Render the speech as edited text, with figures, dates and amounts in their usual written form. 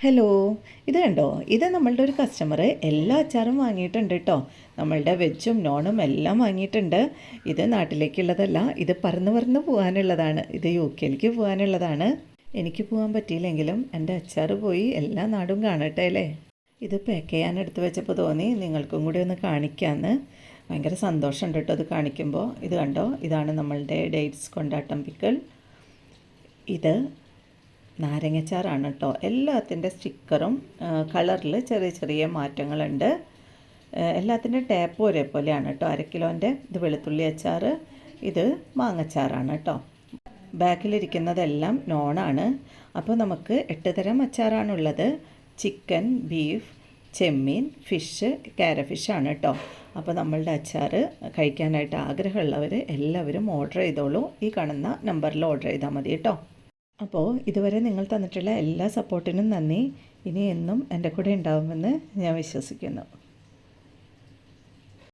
Hello, ഇത് കണ്ടോ? ഇത് നമ്മളുടെ ഒരു കസ്റ്റമർ എല്ലാ അച്ചാറും വാങ്ങിയിട്ടുണ്ട് കേട്ടോ. നമ്മളുടെ വെജും നോണും എല്ലാം വാങ്ങിയിട്ടുണ്ട്. ഇത് നാട്ടിലേക്കുള്ളതല്ല, ഇത് പറന്ന് പറന്ന് പോകാനുള്ളതാണ്. ഇത് UK പോകാനുള്ളതാണ്. എനിക്ക് പോകാൻ പറ്റിയില്ലെങ്കിലും എൻ്റെ അച്ചാർ പോയി എല്ലാ നാടും കാണട്ടെ അല്ലേ. ഇത് പാക്ക് ചെയ്യാൻ എടുത്ത് വെച്ചപ്പോൾ തോന്നി നിങ്ങൾക്കും കൂടി ഒന്ന് കാണിക്കാമെന്ന്. ഭയങ്കര സന്തോഷമുണ്ട് കേട്ടോ ഇത് കാണിക്കുമ്പോൾ. ഇത് കണ്ടോ, ഇതാണ് നമ്മളുടെ ഡേറ്റ്സ് കൊണ്ടാട്ടം പിക്കിൾ. ഇത് നാരങ്ങച്ചാറാണ് കേട്ടോ. എല്ലാത്തിൻ്റെ സ്റ്റിക്കറും കളറിൽ ചെറിയ ചെറിയ മാറ്റങ്ങളുണ്ട്. എല്ലാത്തിൻ്റെ ടാപ്പ് ഒരേപോലെയാണ് കേട്ടോ. 1 കിലോൻ്റെ. ഇത് വെളുത്തുള്ളി അച്ചാർ, ഇത് മാങ്ങച്ചാറാണ് കേട്ടോ. ബാക്കിലിരിക്കുന്നതെല്ലാം നോണാണ്. അപ്പോൾ നമുക്ക് 8 തരം അച്ചാറാണുള്ളത്. ചിക്കൻ, ബീഫ്, ചെമ്മീൻ, ഫിഷ്, കാരഫിഷാണ് കേട്ടോ. അപ്പോൾ നമ്മളുടെ അച്ചാർ കഴിക്കാനായിട്ട് ആഗ്രഹമുള്ളവർ എല്ലാവരും ഓർഡർ ചെയ്തോളൂ. ഈ കാണുന്ന നമ്പറിൽ ഓർഡർ ചെയ്താൽ മതി കേട്ടോ. അപ്പോൾ ഇതുവരെ നിങ്ങൾ തന്നിട്ടുള്ള എല്ലാ സപ്പോർട്ടിനും നന്ദി. ഇനി എന്നും എൻ്റെ കൂടെ ഉണ്ടാവുമെന്ന് ഞാൻ വിശ്വസിക്കുന്നു.